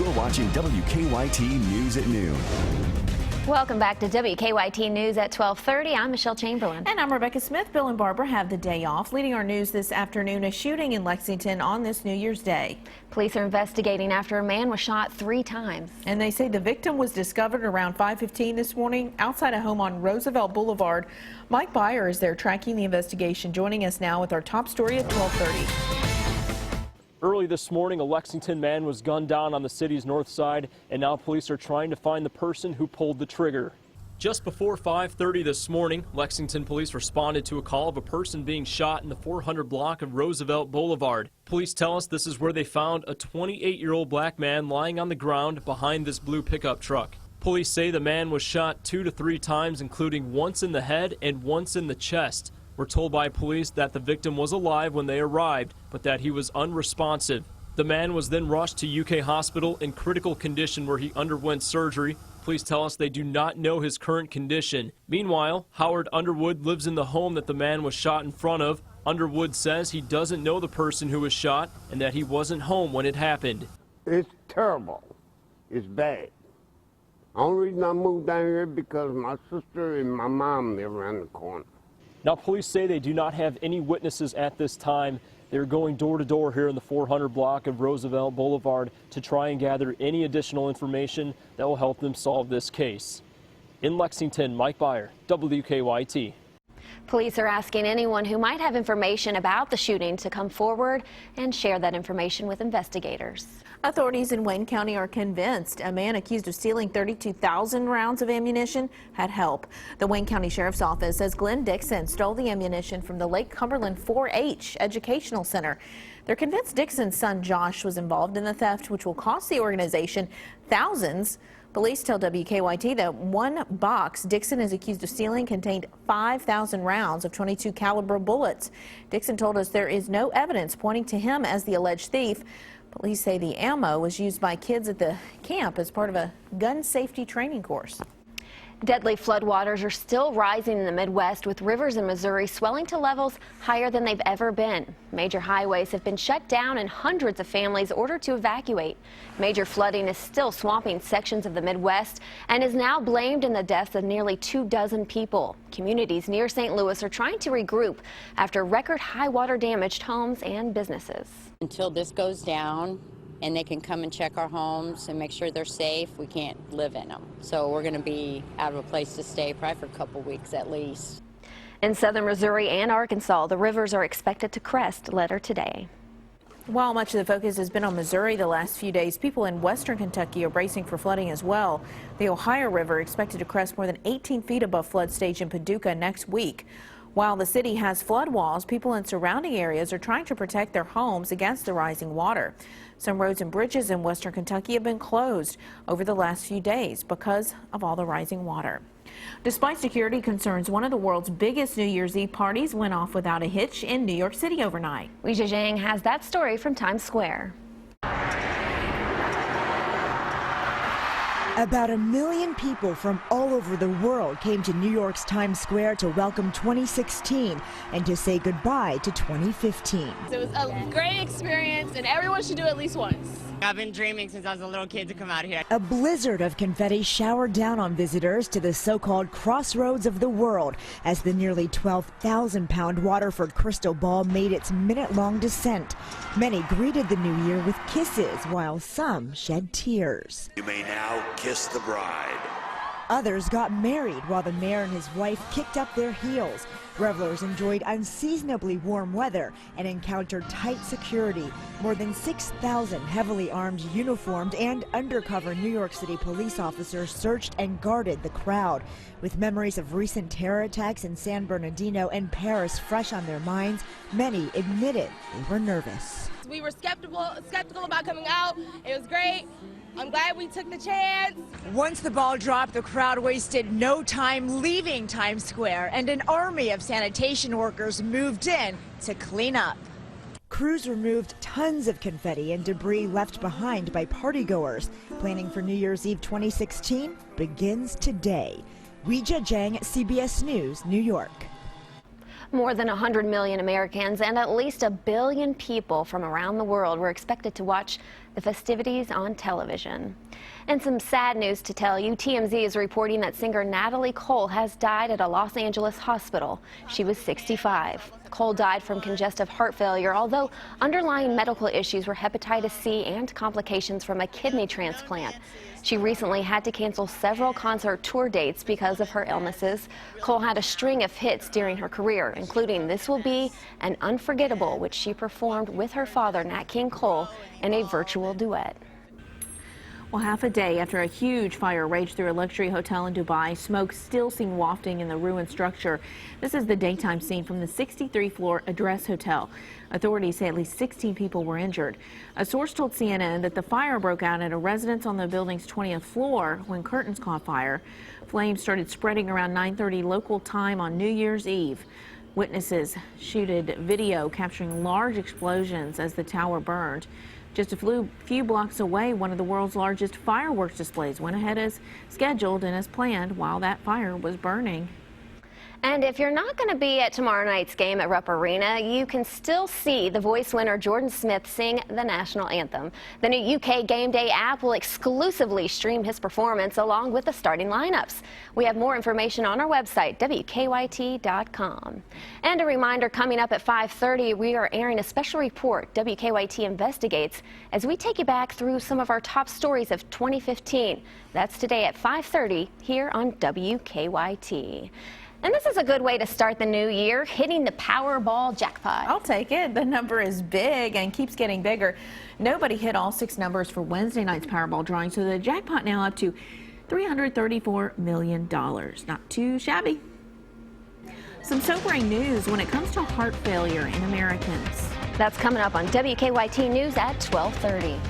You're watching WKYT News at Noon. Welcome back to WKYT News at 12:30. I'm Michelle Chamberlain. And I'm Rebecca Smith. Bill and Barbara have the day off. Leading our news this afternoon, a shooting in Lexington on this New Year's Day. Police are investigating after a man was shot 3 times. And they say the victim was discovered around 5:15 this morning outside a home on Roosevelt Boulevard. Mike Byer is there tracking the investigation, joining us now with our top story at 12:30. Early this morning, a Lexington man was gunned down on the city's north side, and now police are trying to find the person who pulled the trigger. Just before 5:30 this morning, Lexington police responded to a call of a person being shot in the 400 block of Roosevelt Boulevard. Police tell us this is where they found a 28-year-old black man lying on the ground behind this blue pickup truck. Police say the man was shot 2 to 3 times, including once in the head and once in the chest. We're told by police that the victim was alive when they arrived, but that he was unresponsive. The man was then rushed to UK Hospital in critical condition where he underwent surgery. Police tell us they do not know his current condition. Meanwhile, Howard Underwood lives in the home that the man was shot in front of. Underwood says he doesn't know the person who was shot and that he wasn't home when it happened. It's terrible. It's bad. The only reason I moved down here because my sister and my mom live around the corner. Now, police say they do not have any witnesses at this time. They're going door to door here in the 400 block of Roosevelt Boulevard to try and gather any additional information that will help them solve this case. In Lexington, Mike Byer, WKYT. Police are asking anyone who might have information about the shooting to come forward and share that information with investigators. Authorities in Wayne County are convinced a man accused of stealing 32,000 rounds of ammunition had help. The Wayne County Sheriff's Office says Glenn Dixon stole the ammunition from the Lake Cumberland 4-H Educational Center. They're convinced Dixon's son Josh was involved in the theft, which will cost the organization thousands. Police tell WKYT that one box Dixon is accused of stealing contained 5,000 rounds of .22 caliber bullets. Dixon told us there is no evidence pointing to him as the alleged thief. Police say the ammo was used by kids at the camp as part of a gun safety training course. Deadly floodwaters are still rising in the Midwest, with rivers in Missouri swelling to levels higher than they've ever been. Major highways have been shut down and hundreds of families ordered to evacuate. Major flooding is still swamping sections of the Midwest and is now blamed in the deaths of nearly 24 people. Communities near St. Louis are trying to regroup after record high water damaged homes and businesses. Until this goes down and they can come and check our homes and make sure they're safe, we can't live in them. So we're going to be out of a place to stay probably for a couple weeks at least. In southern Missouri and Arkansas, the rivers are expected to crest later today. While much of the focus has been on Missouri the last few days, people in western Kentucky are bracing for flooding as well. The Ohio River expected to crest more than 18 feet above flood stage in Paducah next week. While the city has flood walls, people in surrounding areas are trying to protect their homes against the rising water. Some roads and bridges in western Kentucky have been closed over the last few days because of all the rising water. Despite security concerns, one of the world's biggest New Year's Eve parties went off without a hitch in New York City overnight. Li Zhang has that story from Times Square. About 1 million people from all over the world came to New York's Times Square to welcome 2016 and to say goodbye to 2015. It was a great experience, and everyone should do it at least once. I've been dreaming since I was a little kid to come out here. A blizzard of confetti showered down on visitors to the so-called crossroads of the world as the nearly 12,000-pound Waterford crystal ball made its minute-long descent. Many greeted the new year with kisses, while some shed tears. You may now kiss the bride. Others got married while the mayor and his wife kicked up their heels. Revelers enjoyed unseasonably warm weather and encountered tight security. More than 6,000 heavily armed, uniformed, and undercover New York City police officers searched and guarded the crowd. With memories of recent terror attacks in San Bernardino and Paris fresh on their minds, many admitted they were nervous. We were skeptical about coming out. It was great. I'm glad we took the chance. Once the ball dropped, the crowd wasted no time leaving Times Square, and an army of sanitation workers moved in to clean up. Crews removed tons of confetti and debris left behind by partygoers. Planning for New Year's Eve 2016 begins today. Li Zhang, CBS News, New York. More than 100 million Americans and at least 1 billion people from around the world were expected to watch the festivities on television. And some sad news to tell you. TMZ is reporting that singer Natalie Cole has died at a Los Angeles hospital. She was 65. Cole died from congestive heart failure, although underlying medical issues were hepatitis C and complications from a kidney transplant. She recently had to cancel several concert tour dates because of her illnesses. Cole had a string of hits during her career, including This Will Be and Unforgettable, which she performed with her father, Nat King Cole, in a virtual duet. Well, half a day after a huge fire raged through a luxury hotel in Dubai, smoke still seen wafting in the ruined structure. This is the daytime scene from the 63-floor Address Hotel. Authorities say at least 16 people were injured. A source told CNN that the fire broke out at a residence on the building's 20th floor when curtains caught fire. Flames started spreading around 9:30 local time on New Year's Eve. Witnesses shooted video capturing large explosions as the tower burned. Just a few blocks away, one of the world's largest fireworks displays went ahead as scheduled and as planned while that fire was burning. And if you're not going to be at tomorrow night's game at Rupp Arena, you can still see The Voice winner Jordan Smith sing the national anthem. The new UK Game Day app will exclusively stream his performance along with the starting lineups. We have more information on our website, WKYT.com. And a reminder, coming up at 5:30, we are airing a special report, WKYT Investigates, as we take you back through some of our top stories of 2015. That's today at 5:30 here on WKYT. And this is a good way to start the new year, hitting the Powerball jackpot. I'll take it. The number is big and keeps getting bigger. Nobody hit all 6 numbers for Wednesday night's Powerball drawing, so the jackpot now up to $334 million. Not too shabby. Some sobering news when it comes to heart failure in Americans. That's coming up on WKYT News at 12:30.